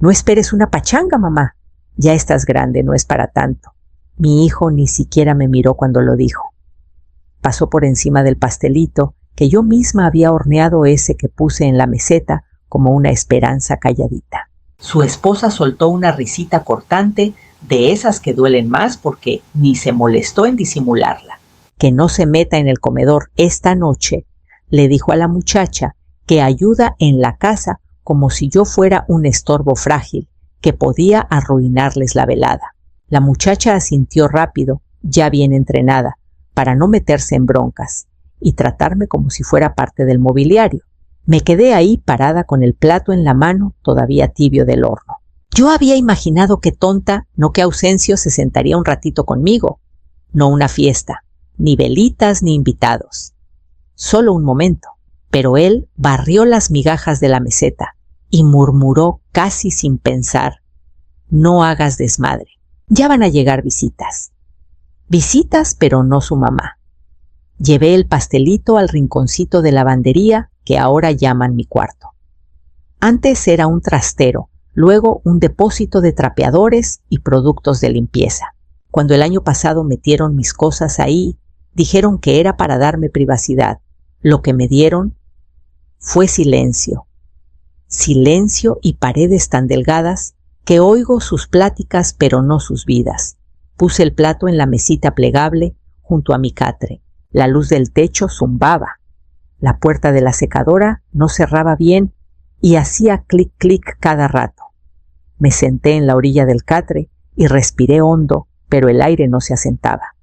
No esperes una pachanga, mamá. Ya estás grande, no es para tanto. Mi hijo ni siquiera me miró cuando lo dijo. Pasó por encima del pastelito que yo misma había horneado, ese que puse en la meseta como una esperanza calladita. Su esposa soltó una risita cortante, de esas que duelen más, porque ni se molestó en disimularla. Que no se meta en el comedor esta noche, le dijo a la muchacha, que ayuda en la casa como si yo fuera un estorbo frágil que podía arruinarles la velada. La muchacha asintió rápido, ya bien entrenada, para no meterse en broncas y tratarme como si fuera parte del mobiliario. Me quedé ahí parada con el plato en la mano, todavía tibio del horno. Yo había imaginado que tonta, no que Ausencio se sentaría un ratito conmigo. No una fiesta, ni velitas ni invitados. Solo un momento. Pero él barrió las migajas de la meseta y murmuró casi sin pensar: no hagas desmadre, ya van a llegar visitas. Visitas, pero no su mamá. Llevé el pastelito al rinconcito de lavandería que ahora llaman mi cuarto. Antes era un trastero, luego un depósito de trapeadores y productos de limpieza. Cuando el año pasado metieron mis cosas ahí, dijeron que era para darme privacidad. Lo que me dieron fue silencio. Silencio y paredes tan delgadas que oigo sus pláticas pero no sus vidas. Puse el plato en la mesita plegable junto a mi catre. La luz del techo zumbaba. La puerta de la secadora no cerraba bien y hacía clic clic cada rato. Me senté en la orilla del catre y respiré hondo, pero el aire no se asentaba.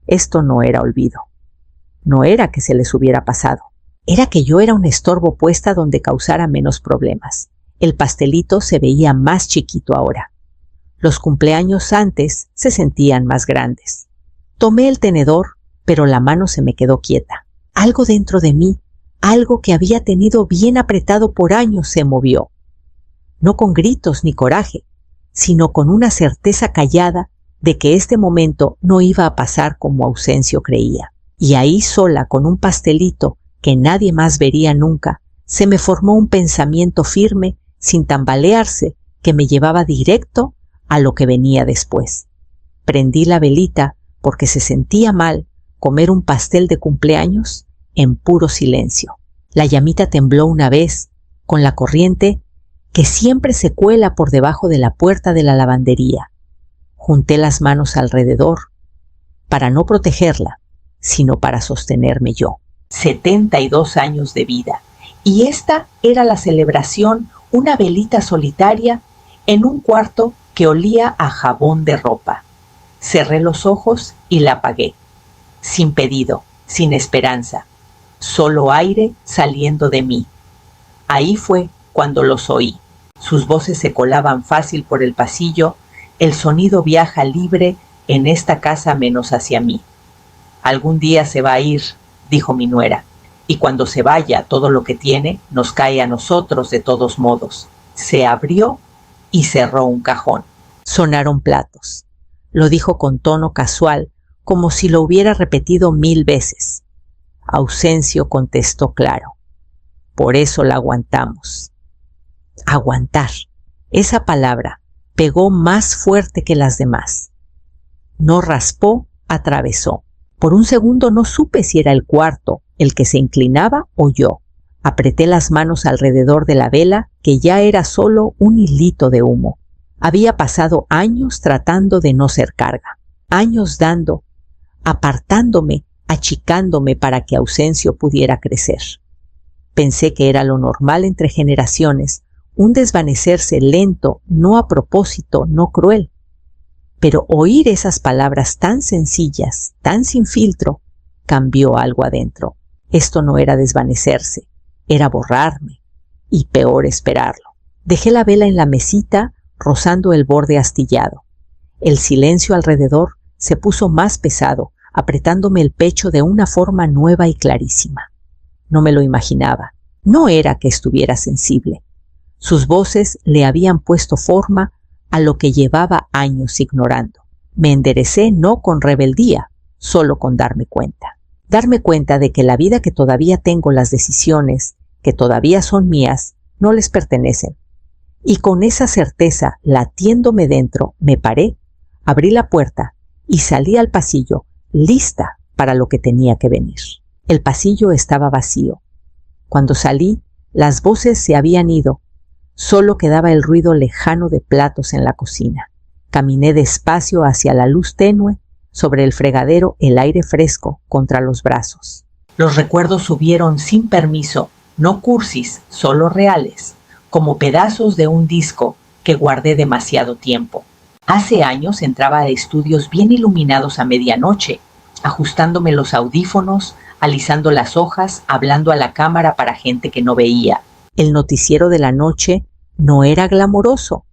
Esto no era olvido. No era que se les hubiera pasado. Era que yo era un estorbo puesta donde causara menos problemas. El pastelito se veía más chiquito ahora. Los cumpleaños antes se sentían más grandes. Tomé el tenedor, pero la mano se me quedó quieta. Algo dentro de mí, algo que había tenido bien apretado por años, se movió. No con gritos ni coraje, sino con una certeza callada de que este momento no iba a pasar como Ausencio creía. Y ahí sola, con un pastelito que nadie más vería nunca, se me formó un pensamiento firme, sin tambalearse, que me llevaba directo a lo que venía después. Prendí la velita porque se sentía mal comer un pastel de cumpleaños en puro silencio. La llamita tembló una vez con la corriente que siempre se cuela por debajo de la puerta de la lavandería. Junté las manos alrededor para no protegerla, sino para sostenerme yo. 72 años de vida. Y esta era la celebración, una velita solitaria en un cuarto que olía a jabón de ropa. Cerré los ojos y la apagué. Sin pedido, sin esperanza. Solo aire saliendo de mí. Ahí fue cuando los oí. Sus voces se colaban fácil por el pasillo. El sonido viaja libre en esta casa menos hacia mí. Algún día se va a ir, dijo mi nuera, y cuando se vaya todo lo que tiene, nos cae a nosotros de todos modos. Se abrió y cerró un cajón. Sonaron platos. Lo dijo con tono casual, como si lo hubiera repetido 1000 veces. Ausencio contestó claro: por eso la aguantamos. Aguantar. Esa palabra pegó más fuerte que las demás. No raspó, atravesó. Por un segundo no supe si era el cuarto el que se inclinaba o yo. Apreté las manos alrededor de la vela, que ya era solo un hilito de humo. Había pasado años tratando de no ser carga. Años dando, apartándome, achicándome para que Ausencio pudiera crecer. Pensé que era lo normal entre generaciones, un desvanecerse lento, no a propósito, no cruel. Pero oír esas palabras tan sencillas, tan sin filtro, cambió algo adentro. Esto no era desvanecerse, era borrarme, y peor esperarlo. Dejé la vela en la mesita, rozando el borde astillado. El silencio alrededor se puso más pesado, apretándome el pecho de una forma nueva y clarísima. No me lo imaginaba. No era que estuviera sensible. Sus voces le habían puesto forma a lo que llevaba años ignorando. Me enderecé no con rebeldía, solo con darme cuenta. Darme cuenta de que la vida que todavía tengo, las decisiones que todavía son mías, no les pertenecen. y con esa certeza latiéndome dentro, me paré, abrí la puerta y salí al pasillo, lista para lo que tenía que venir. El pasillo estaba vacío. Cuando salí, las voces se habían ido. Solo quedaba el ruido lejano de platos en la cocina. Caminé despacio hacia la luz tenue, sobre el fregadero el aire fresco contra los brazos. Los recuerdos subieron sin permiso, no cursis, solo reales, como pedazos de un disco que guardé demasiado tiempo. Hace años entraba a estudios bien iluminados a medianoche, ajustándome los audífonos, alisando las hojas, hablando a la cámara para gente que no veía. El noticiero de la noche no era glamoroso,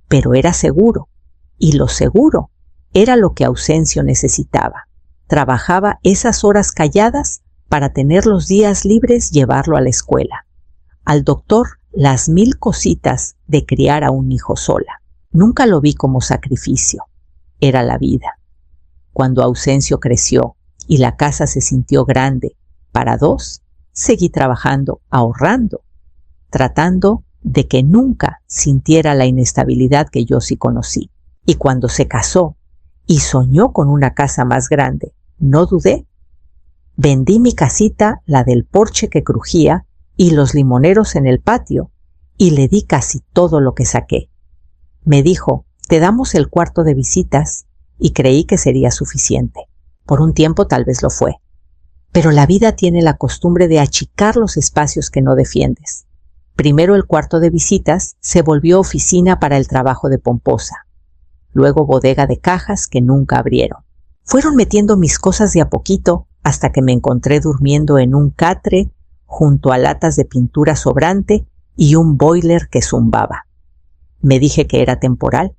pero era seguro, y lo seguro era lo que Ausencio necesitaba. Trabajaba esas horas calladas para tener los días libres llevarlo a la escuela. Al doctor las 1000 cositas de criar a un hijo sola. Nunca lo vi como sacrificio. Era la vida. Cuando Ausencio creció y la casa se sintió grande para 2, seguí trabajando, ahorrando, tratando de que nunca sintiera la inestabilidad que yo sí conocí. Y cuando se casó y soñó con una casa más grande, no dudé. Vendí mi casita, la del porche que crujía, y los limoneros en el patio, y le di casi todo lo que saqué. Me dijo, te damos el cuarto de visitas, y creí que sería suficiente. Por un tiempo tal vez lo fue. Pero la vida tiene la costumbre de achicar los espacios que no defiendes. Primero el cuarto de visitas se volvió oficina para el trabajo de Pomposa. Luego bodega de cajas que nunca abrieron. Fueron metiendo mis cosas de a poquito hasta que me encontré durmiendo en un catre junto a latas de pintura sobrante y un boiler que zumbaba. Me dije que era temporal,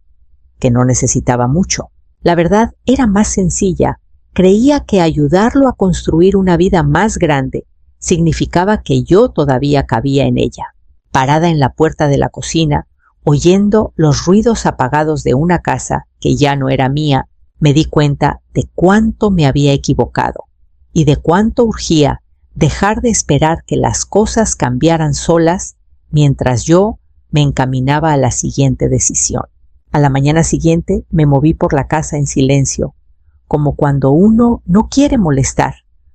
que no necesitaba mucho. La verdad era más sencilla. Creía que ayudarlo a construir una vida más grande significaba que yo todavía cabía en ella. Parada en la puerta de la cocina, oyendo los ruidos apagados de una casa que ya no era mía, me di cuenta de cuánto me había equivocado y de cuánto urgía dejar de esperar que las cosas cambiaran solas mientras yo me encaminaba a la siguiente decisión. A la mañana siguiente me moví por la casa en silencio, como cuando uno no quiere molestar,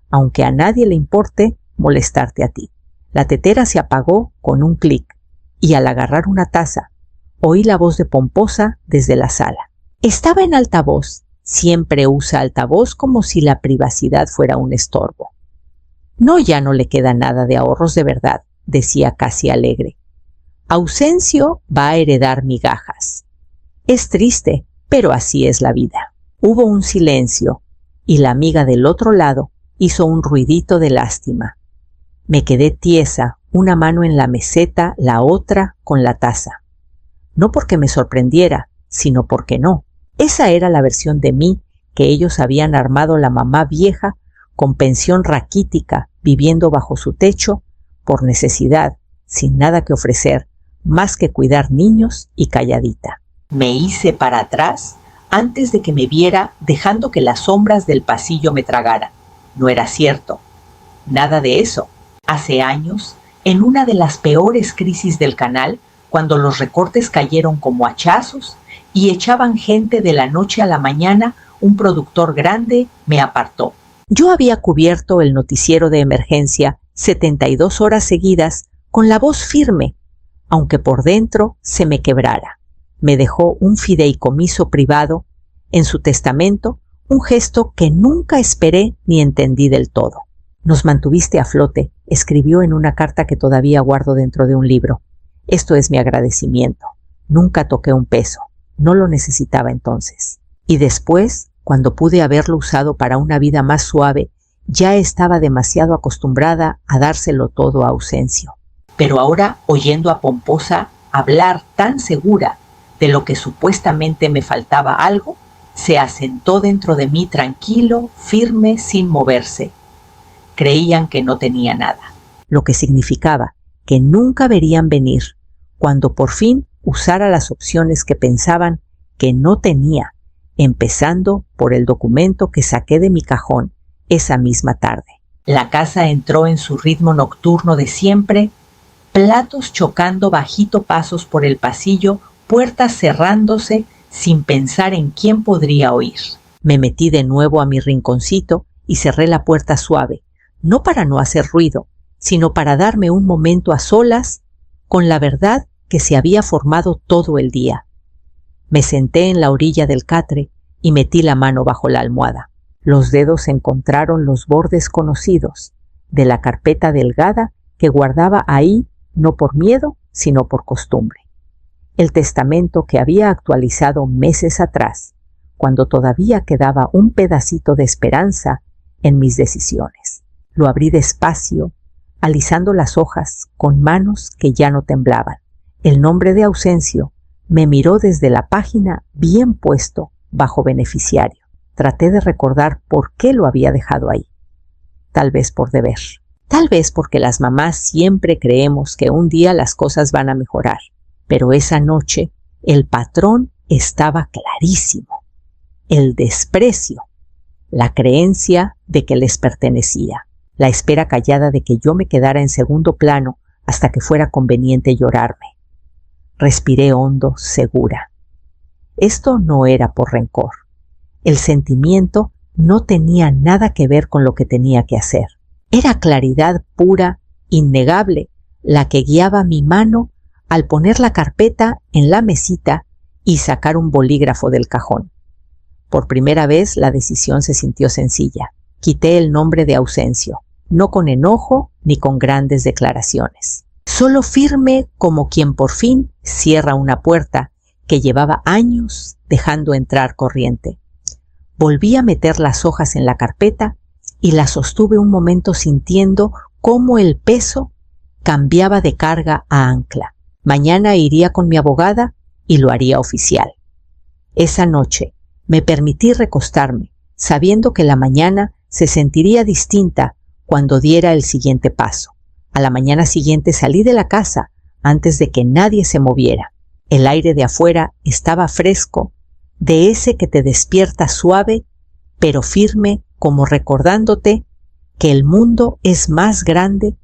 aunque a nadie le importe molestarte a ti. La tetera se apagó con un clic y al agarrar una taza, oí la voz de Pomposa desde la sala. Estaba en altavoz. Siempre usa altavoz como si la privacidad fuera un estorbo. No, ya no le queda nada de ahorros de verdad, decía casi alegre. Ausencio va a heredar migajas. Es triste, pero así es la vida. Hubo un silencio y la amiga del otro lado hizo un ruidito de lástima. Me quedé tiesa, una mano en la meseta, la otra con la taza. No porque me sorprendiera, sino porque no. Esa era la versión de mí que ellos habían armado la mamá vieja con pensión raquítica, viviendo bajo su techo, por necesidad, sin nada que ofrecer, más que cuidar niños y calladita. Me hice para atrás antes de que me viera, dejando que las sombras del pasillo me tragaran. No era cierto. Nada de eso. Hace años, en una de las peores crisis del canal, cuando los recortes cayeron como hachazos y echaban gente de la noche a la mañana, un productor grande me apartó. Yo había cubierto el noticiero de emergencia 72 horas seguidas con la voz firme, aunque por dentro se me quebrara. Me dejó un fideicomiso privado, en su testamento, un gesto que nunca esperé ni entendí del todo. Nos mantuviste a flote, escribió en una carta que todavía guardo dentro de un libro. Esto es mi agradecimiento. Nunca toqué un peso. No lo necesitaba entonces. Y después, cuando pude haberlo usado para una vida más suave, ya estaba demasiado acostumbrada a dárselo todo a Ausencio. Pero ahora, oyendo a Pomposa hablar tan segura de lo que supuestamente me faltaba algo, se asentó dentro de mí tranquilo, firme, sin moverse. Creían que no tenía nada. Lo que significaba que nunca verían venir cuando por fin usara las opciones que pensaban que no tenía, empezando por el documento que saqué de mi cajón esa misma tarde. La casa entró en su ritmo nocturno de siempre platos chocando bajito pasos por el pasillo, puertas cerrándose sin pensar en quién podría oír. Me metí de nuevo a mi rinconcito y cerré la puerta suave, no para no hacer ruido, sino para darme un momento a solas con la verdad que se había formado todo el día. Me senté en la orilla del catre y metí la mano bajo la almohada. Los dedos encontraron los bordes conocidos de la carpeta delgada que guardaba ahí no por miedo, sino por costumbre. El testamento que había actualizado meses atrás, cuando todavía quedaba un pedacito de esperanza en mis decisiones. Lo abrí despacio, alisando las hojas con manos que ya no temblaban. El nombre de Ausencio me miró desde la página bien puesto bajo beneficiario. Traté de recordar por qué lo había dejado ahí. Tal vez por deber. Tal vez porque las mamás siempre creemos que un día las cosas van a mejorar. Pero esa noche el patrón estaba clarísimo. El desprecio, la creencia de que les pertenecía, la espera callada de que yo me quedara en segundo plano hasta que fuera conveniente llorarme. Respiré hondo, segura. Esto no era por rencor. El sentimiento no tenía nada que ver con lo que tenía que hacer. Era claridad pura, innegable, la que guiaba mi mano al poner la carpeta en la mesita y sacar un bolígrafo del cajón. Por primera vez la decisión se sintió sencilla. Quité el nombre de Ausencio, no con enojo ni con grandes declaraciones. Solo firme como quien por fin cierra una puerta que llevaba años dejando entrar corriente. Volví a meter las hojas en la carpeta y las sostuve un momento sintiendo cómo el peso cambiaba de carga a ancla. Mañana iría con mi abogada y lo haría oficial. Esa noche me permití recostarme, sabiendo que la mañana se sentiría distinta cuando diera el siguiente paso. A la mañana siguiente salí de la casa antes de que nadie se moviera. El aire de afuera estaba fresco, de ese que te despierta suave, pero firme, como recordándote que el mundo es más grande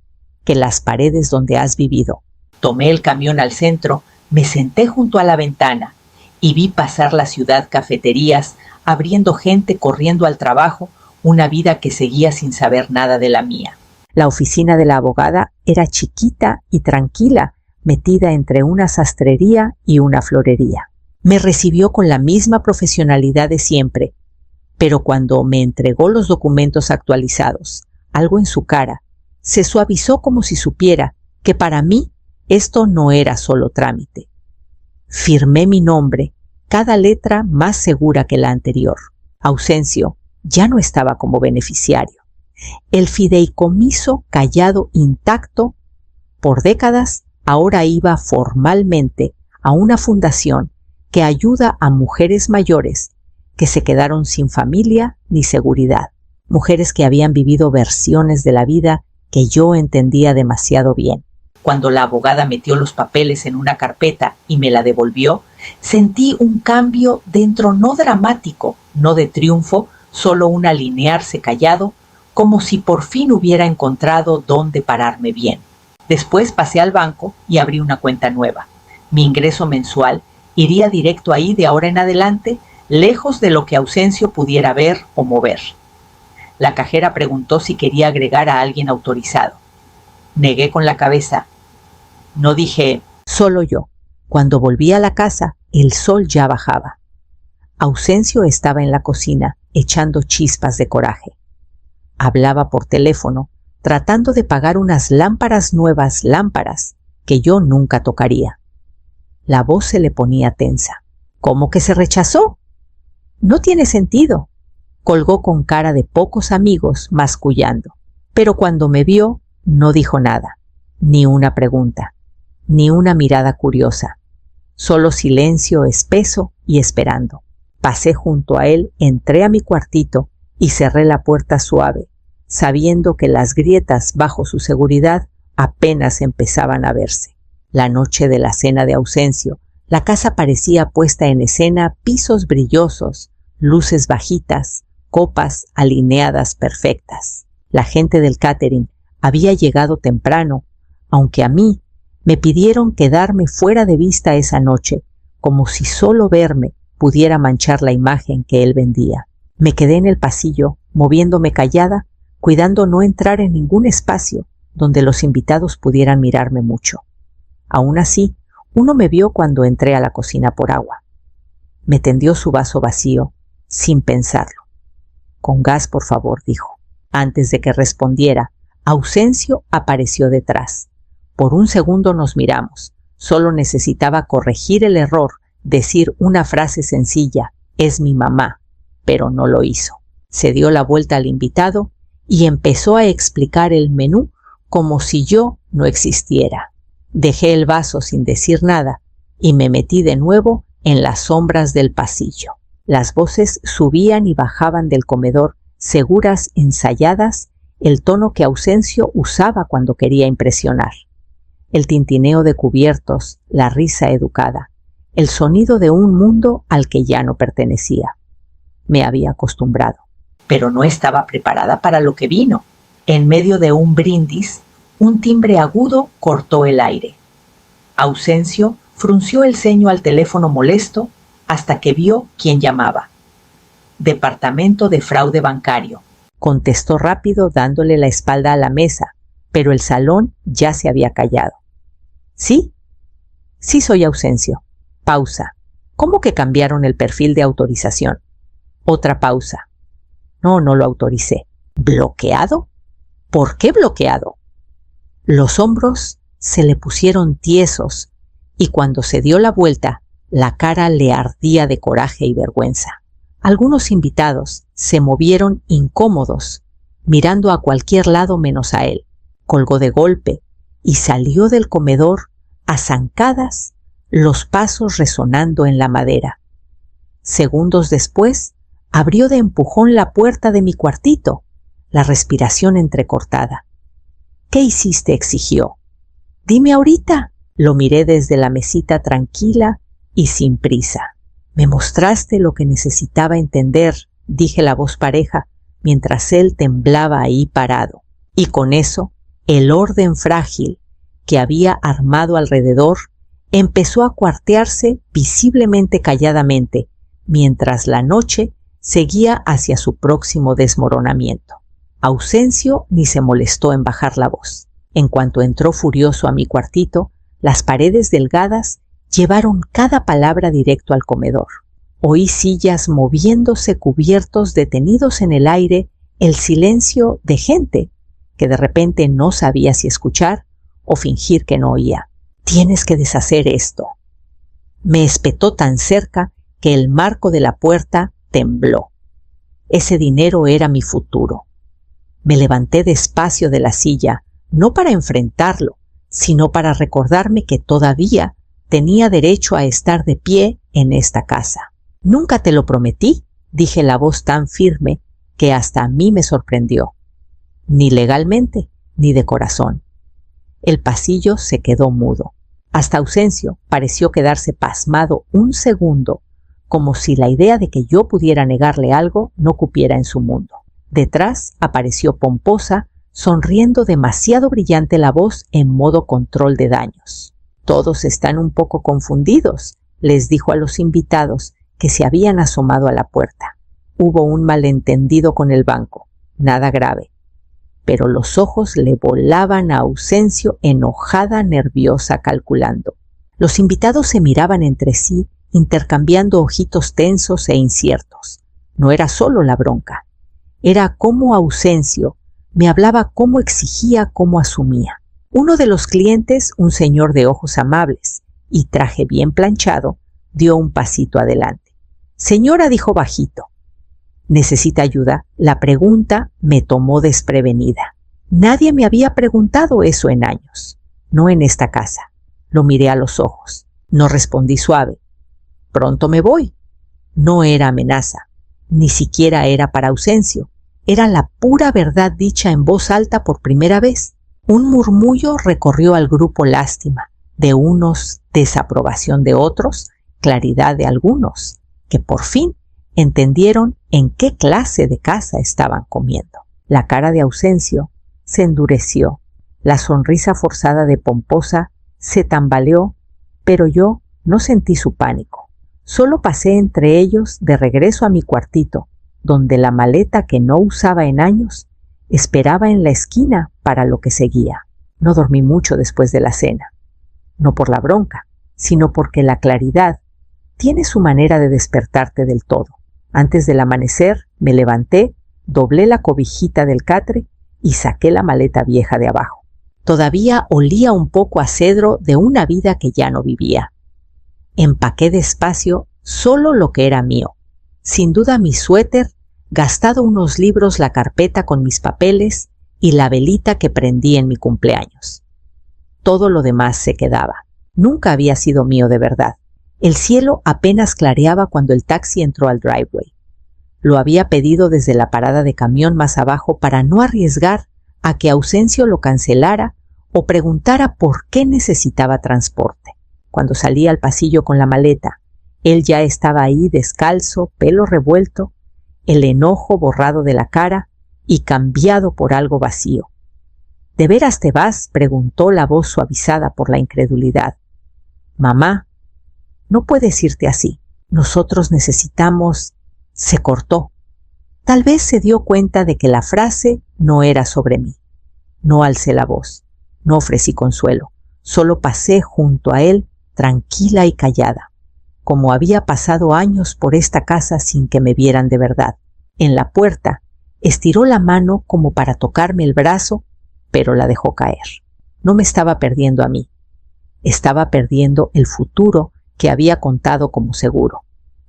que las paredes donde has vivido. Tomé el camión al centro, me senté junto a la ventana y vi pasar la ciudad, cafeterías, abriendo gente corriendo al trabajo, una vida que seguía sin saber nada de la mía. La oficina de la abogada era chiquita y tranquila, metida entre una sastrería y una florería. Me recibió con la misma profesionalidad de siempre, pero cuando me entregó los documentos actualizados, algo en su cara se suavizó como si supiera que para mí esto no era solo trámite. Firmé mi nombre, cada letra más segura que la anterior. Ausencio ya no estaba como beneficiario. El fideicomiso callado intacto por décadas ahora iba formalmente a una fundación que ayuda a mujeres mayores que se quedaron sin familia ni seguridad, mujeres que habían vivido versiones de la vida que yo entendía demasiado bien. Cuando la abogada metió los papeles en una carpeta y me la devolvió, sentí un cambio dentro, no dramático, no de triunfo, solo un alinearse callado, como si por fin hubiera encontrado dónde pararme bien. Después pasé al banco y abrí una cuenta nueva. Mi ingreso mensual iría directo ahí de ahora en adelante, lejos de lo que Ausencio pudiera ver o mover. La cajera preguntó si quería agregar a alguien autorizado. Negué con la cabeza. No dije, solo yo. Cuando volví a la casa, el sol ya bajaba. Ausencio estaba en la cocina, echando chispas de coraje. Hablaba por teléfono, tratando de pagar unas nuevas lámparas que yo nunca tocaría. La voz se le ponía tensa. ¿Cómo que se rechazó? No tiene sentido. Colgó con cara de pocos amigos, mascullando. Pero cuando me vio, no dijo nada, ni una pregunta, ni una mirada curiosa. Solo silencio espeso y esperando. Pasé junto a él, entré a mi cuartito y cerré la puerta suave, sabiendo que las grietas bajo su seguridad apenas empezaban a verse. La noche de la cena de Ausencio, la casa parecía puesta en escena, pisos brillosos, luces bajitas, copas alineadas perfectas. La gente del catering había llegado temprano, aunque a mí Me pidieron quedarme fuera de vista esa noche, como si solo verme pudiera manchar la imagen que él vendía. Me quedé en el pasillo, moviéndome callada, cuidando no entrar en ningún espacio donde los invitados pudieran mirarme mucho. Aún así, uno me vio cuando entré a la cocina por agua. Me tendió su vaso vacío, sin pensarlo. «Con gas, por favor», dijo. Antes de que respondiera, Ausencio apareció detrás. Por un segundo nos miramos. Solo necesitaba corregir el error, decir una frase sencilla: «Es mi mamá», pero no lo hizo. Se dio la vuelta al invitado y empezó a explicar el menú como si yo no existiera. Dejé el vaso sin decir nada y me metí de nuevo en las sombras del pasillo. Las voces subían y bajaban del comedor, seguras, ensayadas, el tono que Ausencio usaba cuando quería impresionar. El tintineo de cubiertos, la risa educada, el sonido de un mundo al que ya no pertenecía. Me había acostumbrado, pero no estaba preparada para lo que vino. En medio de un brindis, un timbre agudo cortó el aire. Ausencio frunció el ceño al teléfono molesto hasta que vio quién llamaba. «Departamento de Fraude Bancario», contestó rápido dándole la espalda a la mesa, pero el salón ya se había callado. «¿Sí? Sí, soy Ausencio». Pausa. «¿Cómo que cambiaron el perfil de autorización?» Otra pausa. «No lo autoricé». «¿Bloqueado? ¿Por qué bloqueado?» Los hombros se le pusieron tiesos y cuando se dio la vuelta, la cara le ardía de coraje y vergüenza. Algunos invitados se movieron incómodos, mirando a cualquier lado menos a él. Colgó de golpe y salió del comedor a zancadas, los pasos resonando en la madera. Segundos después, abrió de empujón la puerta de mi cuartito, la respiración entrecortada. «¿Qué hiciste?», exigió. «Dime ahorita». Lo miré desde la mesita tranquila y sin prisa. «Me mostraste lo que necesitaba entender», dije la voz pareja, mientras él temblaba ahí parado. Y con eso, el orden frágil que había armado alrededor empezó a cuartearse visiblemente calladamente, mientras la noche seguía hacia su próximo desmoronamiento. Ausencio ni se molestó en bajar la voz. En cuanto entró furioso a mi cuartito, las paredes delgadas llevaron cada palabra directo al comedor. Oí sillas moviéndose, cubiertos detenidos en el aire, el silencio de gente que de repente no sabía si escuchar o fingir que no oía. «Tienes que deshacer esto». Me espetó tan cerca que el marco de la puerta tembló. Ese dinero era mi futuro. Me levanté despacio de la silla, no para enfrentarlo, sino para recordarme que todavía tenía derecho a estar de pie en esta casa. «¿Nunca te lo prometí?», dije la voz tan firme que hasta a mí me sorprendió. Ni legalmente, ni de corazón. El pasillo se quedó mudo. Hasta Ausencio pareció quedarse pasmado un segundo, como si la idea de que yo pudiera negarle algo no cupiera en su mundo. Detrás apareció pomposa, sonriendo demasiado brillante la voz en modo control de daños. «Todos están un poco confundidos», les dijo a los invitados que se habían asomado a la puerta. Hubo un malentendido con el banco, nada grave. Pero los ojos le volaban a Ausencio, enojada, nerviosa, calculando. Los invitados se miraban entre sí, intercambiando ojitos tensos e inciertos. No era solo la bronca. Era cómo Ausencio me hablaba, cómo exigía, cómo asumía. Uno de los clientes, un señor de ojos amables y traje bien planchado, dio un pasito adelante. «Señora», dijo bajito. «¿Necesita ayuda?». La pregunta me tomó desprevenida. Nadie me había preguntado eso en años. No en esta casa. Lo miré a los ojos. No respondí suave. «Pronto me voy». No era amenaza. Ni siquiera era para Ausencio. Era la pura verdad dicha en voz alta por primera vez. Un murmullo recorrió al grupo, lástima de unos, desaprobación de otros, claridad de algunos, que por fin entendieron en qué clase de casa estaban comiendo. La cara de Ausencio se endureció. La sonrisa forzada de Pomposa Se tambaleó, pero yo no sentí su pánico. Solo pasé entre ellos de regreso a mi cuartito, donde la maleta que no usaba en años esperaba en la esquina para lo que seguía. No dormí mucho después de la cena. No por la bronca, sino porque la claridad tiene su manera de despertarte del todo. Antes del amanecer me levanté, doblé la cobijita del catre y saqué la maleta vieja de abajo. Todavía olía un poco a cedro de una vida que ya no vivía. Empaqué despacio solo lo que era mío. Sin duda mi suéter, gastado unos libros, la carpeta con mis papeles y la velita que prendí en mi cumpleaños. Todo lo demás se quedaba. Nunca había sido mío de verdad. El cielo apenas clareaba cuando el taxi entró al driveway. Lo había pedido desde la parada de camión más abajo para no arriesgar a que Ausencio lo cancelara o preguntara por qué necesitaba transporte. Cuando salí al pasillo con la maleta, él ya estaba ahí descalzo, pelo revuelto, el enojo borrado de la cara y cambiado por algo vacío. ¿De veras te vas?, preguntó la voz suavizada por la incredulidad. Mamá, no puedes irte así. Nosotros necesitamos... Se cortó. Tal vez se dio cuenta de que la frase no era sobre mí. No alcé la voz, no ofrecí consuelo, solo pasé junto a él tranquila y callada, como había pasado años por esta casa sin que me vieran de verdad. En la puerta estiró la mano como para tocarme el brazo, pero la dejó caer. No me estaba perdiendo a mí, estaba perdiendo el futuro que había contado como seguro,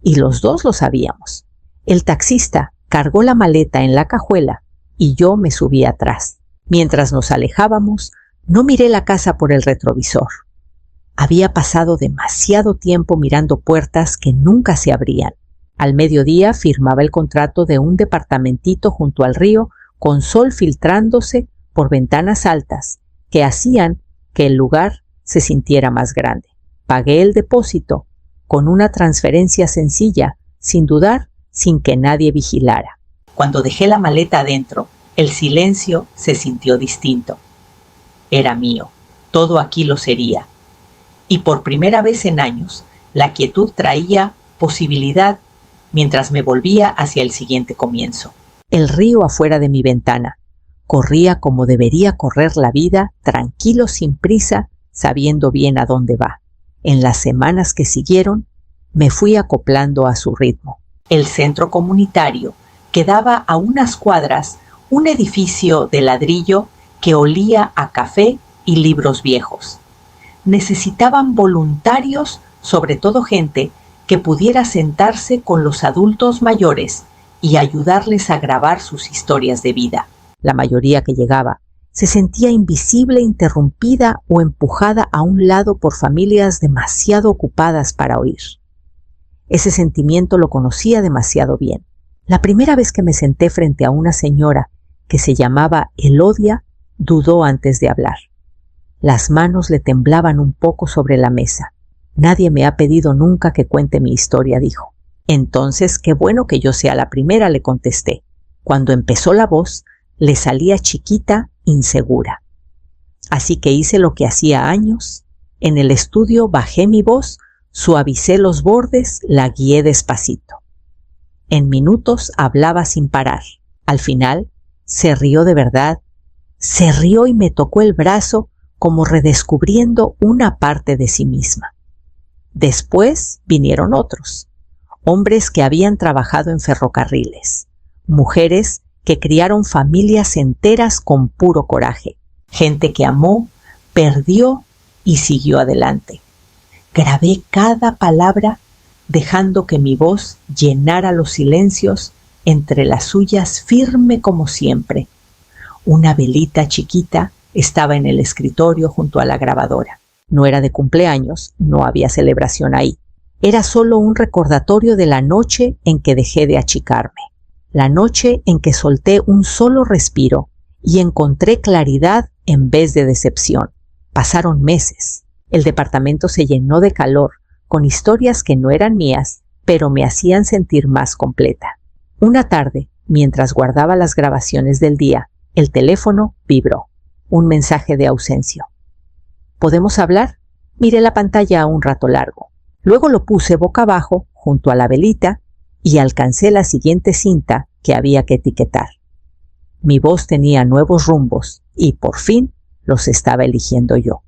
y los dos lo sabíamos. El taxista cargó la maleta en la cajuela y yo me subí atrás. Mientras nos alejábamos, no miré la casa por el retrovisor. Había pasado demasiado tiempo mirando puertas que nunca se abrían. Al mediodía firmaba el contrato de un departamentito junto al río con sol filtrándose por ventanas altas que hacían que el lugar se sintiera más grande. Pagué el depósito con una transferencia sencilla, sin dudar, sin que nadie vigilara. Cuando dejé la maleta adentro, el silencio se sintió distinto. Era mío, todo aquí lo sería. Y por primera vez en años, la quietud traía posibilidad mientras me volvía hacia el siguiente comienzo. El río afuera de mi ventana corría como debería correr la vida, tranquilo, sin prisa, sabiendo bien a dónde va. En las semanas que siguieron, me fui acoplando a su ritmo. El centro comunitario quedaba a unas cuadras, un edificio de ladrillo que olía a café y libros viejos. Necesitaban voluntarios, sobre todo gente que pudiera sentarse con los adultos mayores y ayudarles a grabar sus historias de vida. La mayoría que llegaba se sentía invisible, interrumpida o empujada a un lado por familias demasiado ocupadas para oír. Ese sentimiento lo conocía demasiado bien. La primera vez que me senté frente a una señora que se llamaba Elodia, dudó antes de hablar. Las manos le temblaban un poco sobre la mesa. Nadie me ha pedido nunca que cuente mi historia, dijo. Entonces, qué bueno que yo sea la primera, le contesté. Cuando empezó la voz, le salía chiquita, insegura. Así que hice lo que hacía años. En el estudio bajé mi voz, suavicé los bordes, la guié despacito. En minutos hablaba sin parar. Al final, se rió de verdad. Se rió y me tocó el brazo como redescubriendo una parte de sí misma. Después vinieron otros. Hombres que habían trabajado en ferrocarriles. Mujeres que criaron familias enteras con puro coraje. Gente que amó, perdió y siguió adelante. Grabé cada palabra, dejando que mi voz llenara los silencios, entre las suyas firme como siempre. Una velita chiquita estaba en el escritorio junto a la grabadora. No era de cumpleaños, no había celebración ahí. Era solo un recordatorio de la noche en que dejé de achicarme. La noche en que solté un solo respiro y encontré claridad en vez de decepción. Pasaron meses. El departamento se llenó de calor, con historias que no eran mías, pero me hacían sentir más completa. Una tarde, mientras guardaba las grabaciones del día, el teléfono vibró. Un mensaje de Ausencio. ¿Podemos hablar? Miré la pantalla un rato largo. Luego lo puse boca abajo junto a la velita y alcancé la siguiente cinta que había que etiquetar. Mi voz tenía nuevos rumbos y por fin los estaba eligiendo yo.